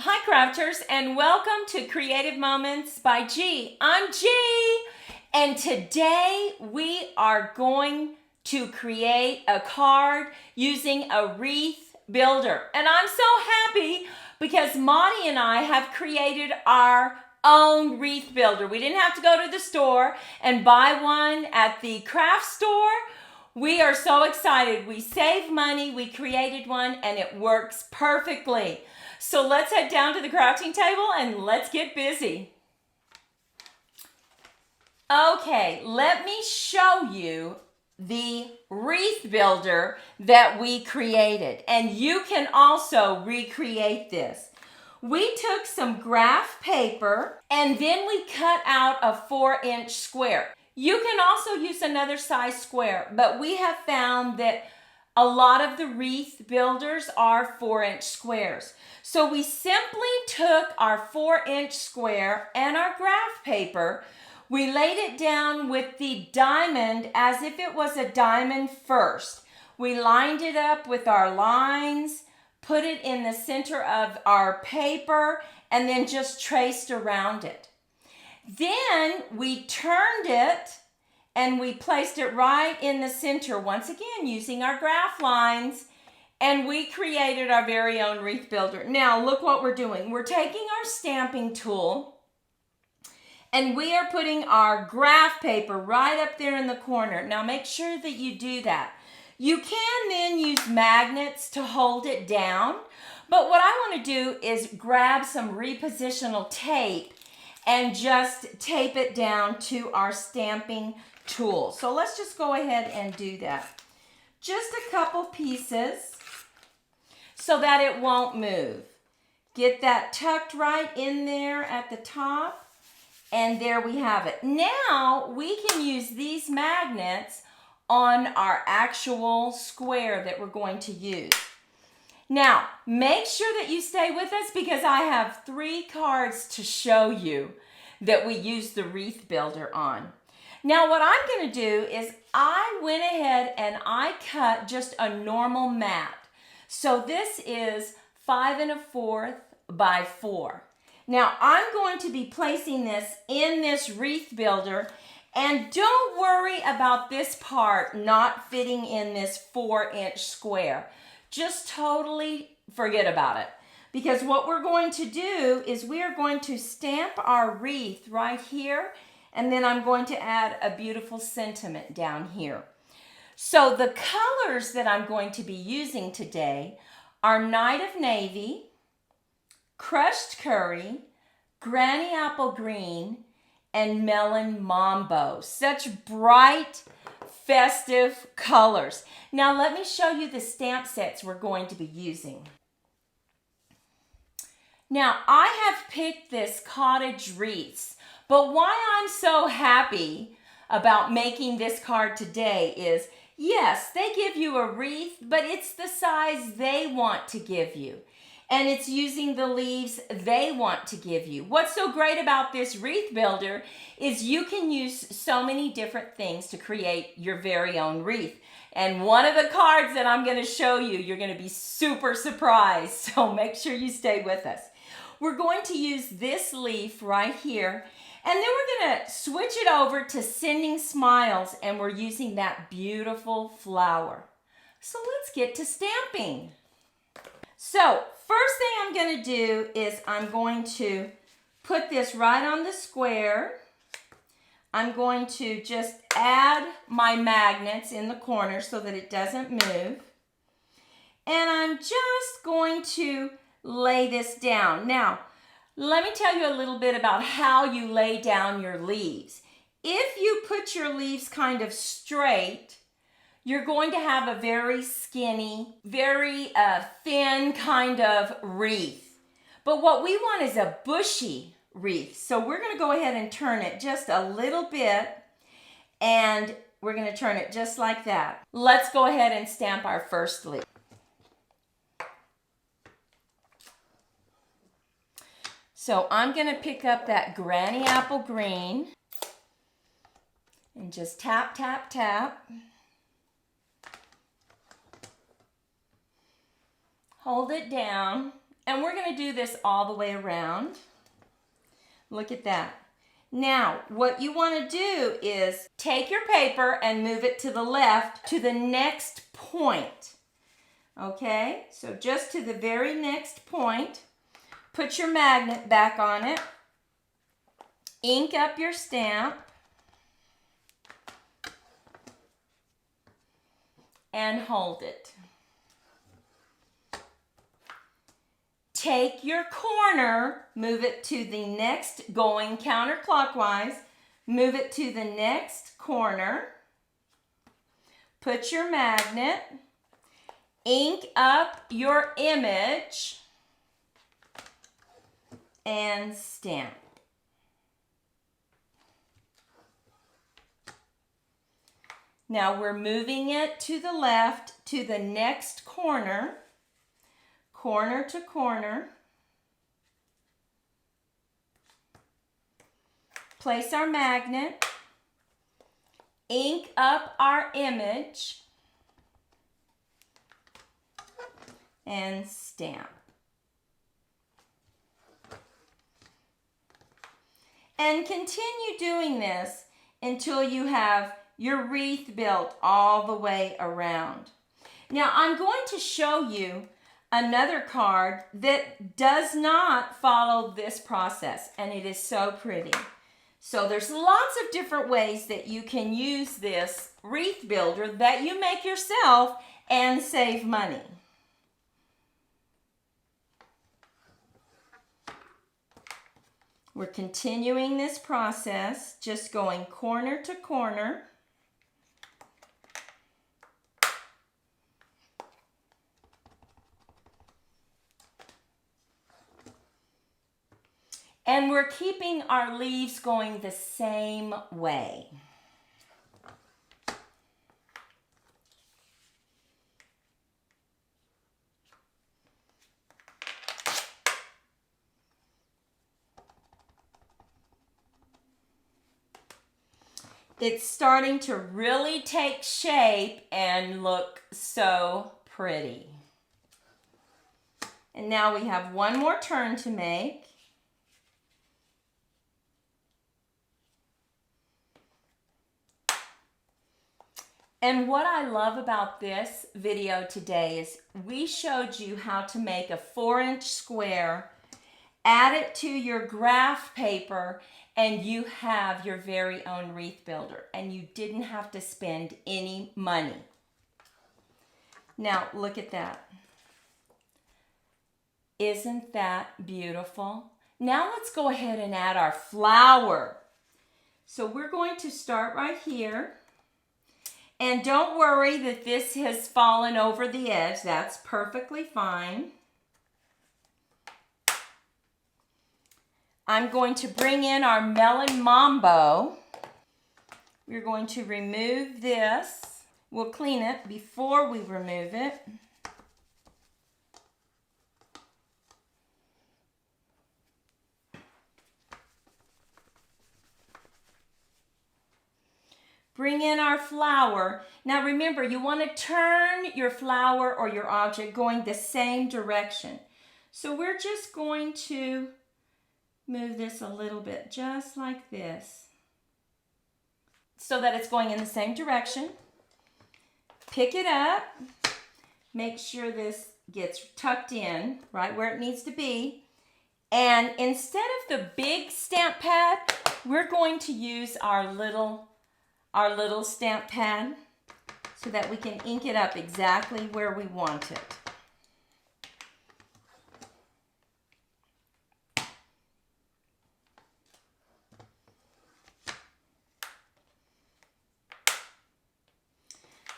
Hi crafters, and welcome to Creative Moments by G. I'm G, and today we are going to create a card using a wreath builder. And I'm so happy because Maude and I have created our own wreath builder. We didn't have to go to the store and buy one at the craft store. We are so excited. We saved money, we created one, and it works perfectly. So let's head down to the crafting table and let's get busy. Okay, let me show you the wreath builder that we created. And you can also recreate this. We took some graph paper and then we cut out a 4-inch square. You can also use another size square, but we have found that a lot of the wreath builders are 4-inch squares. So we simply took our 4-inch square and our graph paper. We laid it down with the diamond as if it was a diamond first. We lined it up with our lines, put it in the center of our paper, and then just traced around it. Then we turned it and we placed it right in the center, once again using our graph lines, and we created our very own wreath builder. Now look what we're doing. We're taking our stamping tool and we are putting our graph paper right up there in the corner. Now make sure that you do that. You can then use magnets to hold it down, but what I want to do is grab some repositional tape and just tape it down to our stamping tool. So let's just go ahead and do that. Just a couple pieces so that it won't move. Get that tucked right in there at the top, and there we have it. Now we can use these magnets on our actual square that we're going to use. Now, make sure that you stay with us because I have 3 cards to show you that we use the wreath builder on. Now, what I'm going to do is I went ahead and I cut just a normal mat. So this is 5 1/4 by 4. Now, I'm going to be placing this in this wreath builder, and don't worry about this part not fitting in this 4-inch square. Just totally forget about it. Because what we're going to do is we are going to stamp our wreath right here, and then I'm going to add a beautiful sentiment down here. So the colors that I'm going to be using today are Night of Navy, Crushed Curry, Granny Apple Green, and Melon Mambo. Such bright, festive colors. Now let me show you the stamp sets we're going to be using. Now I have picked this cottage wreaths, but why I'm so happy about making this card today is, yes, they give you a wreath, but it's the size they want to give you. And it's using the leaves they want to give you. What's so great about this wreath builder is you can use so many different things to create your very own wreath. And one of the cards that I'm going to show you, you're going to be super surprised. So make sure you stay with us. We're going to use this leaf right here. And then we're going to switch it over to Sending Smiles. And we're using that beautiful flower. So let's get to stamping. So first thing I'm going to do is I'm going to put this right on the square. I'm going to just add my magnets in the corner so that it doesn't move. And I'm just going to lay this down. Now, let me tell you a little bit about how you lay down your leaves. If you put your leaves kind of straight, you're going to have a very skinny, very thin kind of wreath. But what we want is a bushy wreath. So we're going to go ahead and turn it just a little bit, and we're going to turn it just like that. Let's go ahead and stamp our first leaf. So I'm going to pick up that Granny Apple Green and just tap, tap, tap. Hold it down And we're going to do this all the way around. Look at that. Now, what you want to do is take your paper and move it to the left to the next point. Okay, so just to the very next point. Put your magnet back on it. Ink up your stamp. And hold it. Take your corner, move it to the next, going counterclockwise, move it to the next corner. Put your magnet, ink up your image, and stamp. Now we're moving it to the left to the next corner. Corner to corner. Place our magnet, ink up our image, and stamp. And continue doing this until you have your wreath built all the way around. Now I'm going to show you another card that does not follow this process, and it is so pretty. So there's lots of different ways that you can use this wreath builder that you make yourself and save money. We're continuing this process, just going corner to corner. And we're keeping our leaves going the same way. It's starting to really take shape and look so pretty. And now we have one more turn to make. And what I love about this video today is we showed you how to make a 4-inch square, add it to your graph paper, and you have your very own wreath builder. And you didn't have to spend any money. Now, look at that. Isn't that beautiful? Now let's go ahead and add our flower. So we're going to start right here. And don't worry that this has fallen over the edge. That's perfectly fine. I'm going to bring in our melon mambo. We're going to remove this. We'll clean it before we remove it. Bring in our flower. Now remember, you want to turn your flower or your object going the same direction. So we're just going to move this a little bit, just like this, so that it's going in the same direction. Pick it up. Make sure this gets tucked in right where it needs to be. And instead of the big stamp pad, we're going to use our little stamp pad so that we can ink it up exactly where we want it.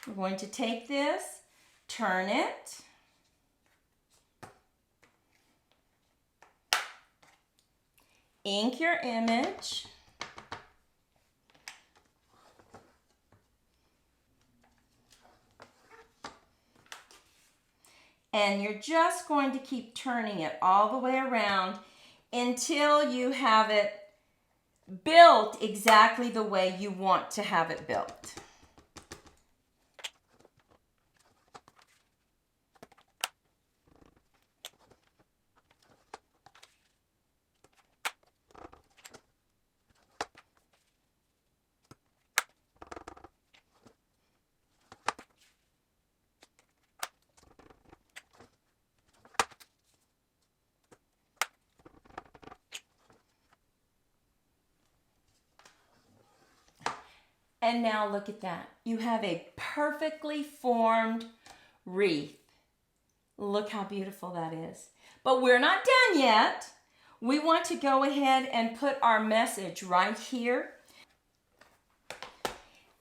We're going to take this, turn it, ink your image, and you're just going to keep turning it all the way around until you have it built exactly the way you want to have it built. And now look at that. You have a perfectly formed wreath. Look how beautiful that is. But we're not done yet. We want to go ahead and put our message right here.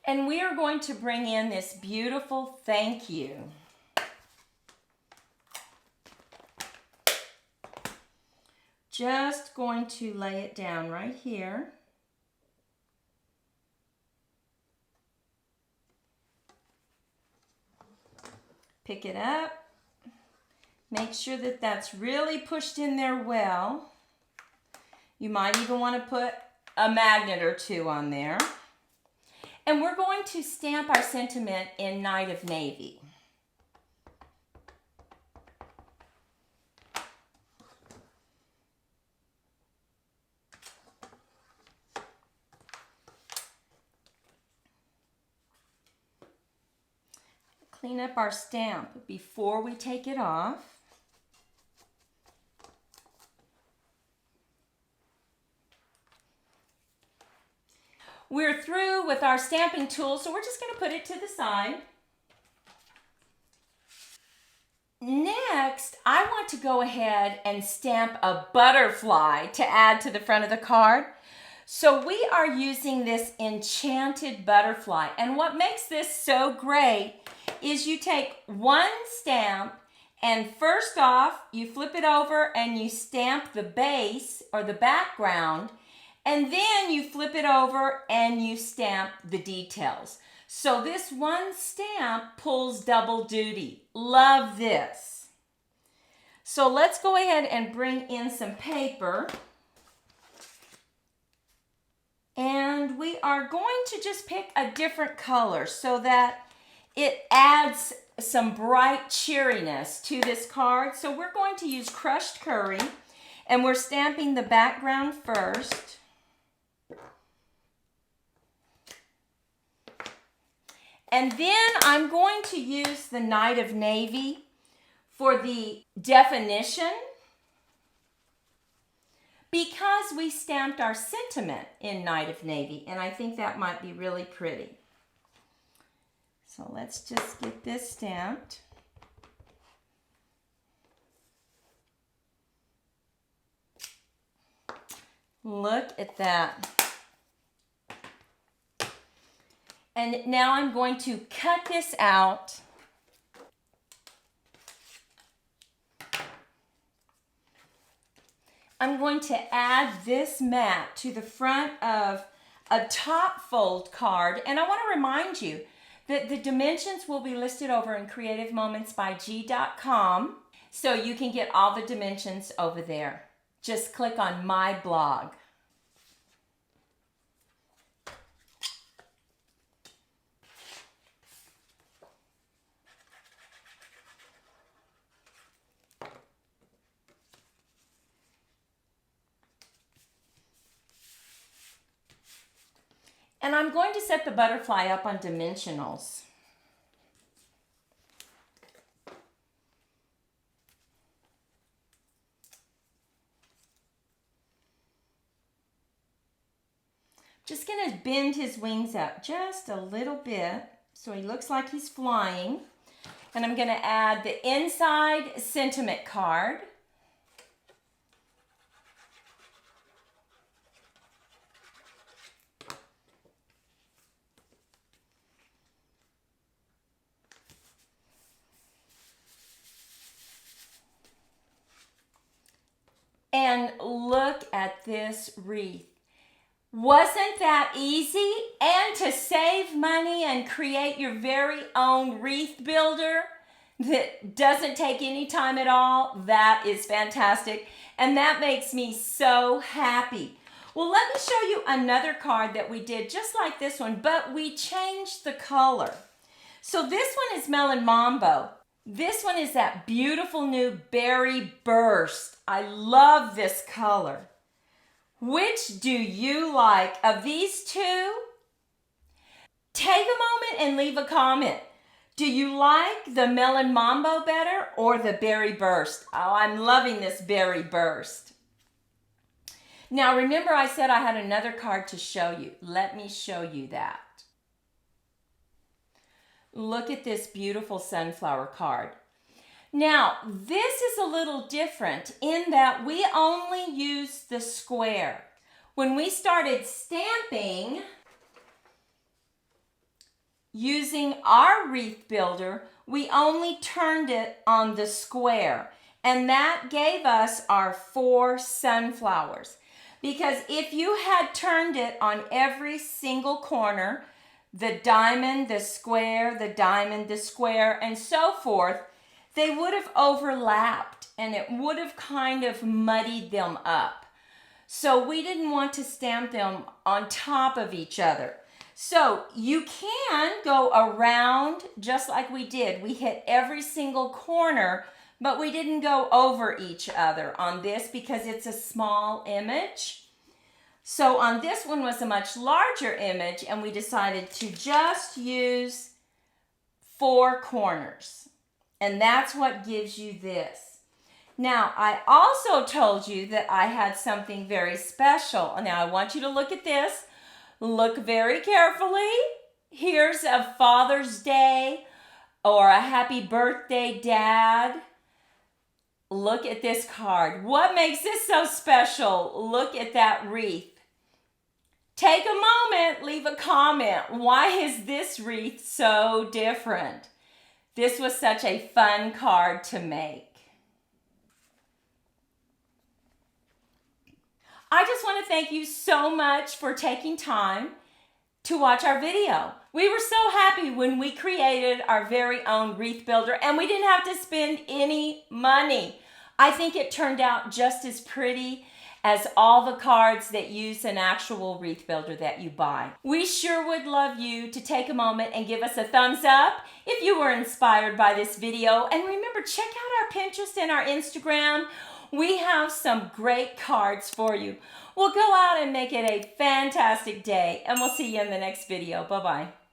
And we are going to bring in this beautiful thank you. Just going to lay it down right here. Pick it up. Make sure that that's really pushed in there well. You might even want to put a magnet or two on there. And we're going to stamp our sentiment in Night of Navy. Clean up our stamp before we take it off. We're through with our stamping tool, so we're just going to put it to the side. Next, I want to go ahead and stamp a butterfly to add to the front of the card. So we are using this enchanted butterfly. And what makes this so great is you take one stamp and first off, you flip it over and you stamp the base or the background, and then you flip it over and you stamp the details. So this one stamp pulls double duty. Love this. So let's go ahead and bring in some paper. And we are going to just pick a different color so that it adds some bright cheeriness to this card. So we're going to use crushed curry, and we're stamping the background first. And then I'm going to use the Night of Navy for the definition, because we stamped our sentiment in Night of Navy, and I think that might be really pretty. So let's just get this stamped. Look at that. And now I'm going to cut this out. I'm going to add this mat to the front of a top fold card. And I want to remind you that the dimensions will be listed over in creativemomentsbyg.com. So you can get all the dimensions over there. Just click on my blog. And I'm going to set the butterfly up on dimensionals. Just going to bend his wings up just a little bit so he looks like he's flying. And I'm going to add the inside sentiment card. And look at this wreath. Wasn't that easy? And to save money and create your very own wreath builder that doesn't take any time at all, that is fantastic. And that makes me so happy. Well, let me show you another card that we did just like this one, but we changed the color. So this one is Melon Mambo. This one is that beautiful new Berry Burst. I love this color. Which do you like of these two? Take a moment and leave a comment. Do you like the Melon Mambo better or the Berry Burst? Oh, I'm loving this Berry Burst. Now remember I said I had another card to show you. Let me show you that. Look at this beautiful sunflower card. Now, this is a little different in that we only use the square. When we started stamping using our wreath builder, we only turned it on the square, and that gave us our 4 sunflowers. Because if you had turned it on every single corner, the diamond, the square, the diamond, the square, and so forth, they would have overlapped and it would have kind of muddied them up. So we didn't want to stamp them on top of each other. So you can go around just like we did. We hit every single corner, but we didn't go over each other on this because it's a small image. So on this one was a much larger image, and we decided to just use 4 corners. And that's what gives you this. Now, I also told you that I had something very special. Now, I want you to look at this. Look very carefully. Here's a Father's Day or a happy birthday, Dad. Look at this card. What makes this so special? Look at that wreath. Take a moment, leave a comment. Why is this wreath so different? This was such a fun card to make. I just want to thank you so much for taking time to watch our video. We were so happy when we created our very own wreath builder and we didn't have to spend any money. I think it turned out just as pretty as all the cards that use an actual wreath builder that you buy. We sure would love you to take a moment and give us a thumbs up if you were inspired by this video. And remember, check out our Pinterest and our Instagram. We have some great cards for you. We'll go out and make it a fantastic day, and we'll see you in the next video. Bye-bye.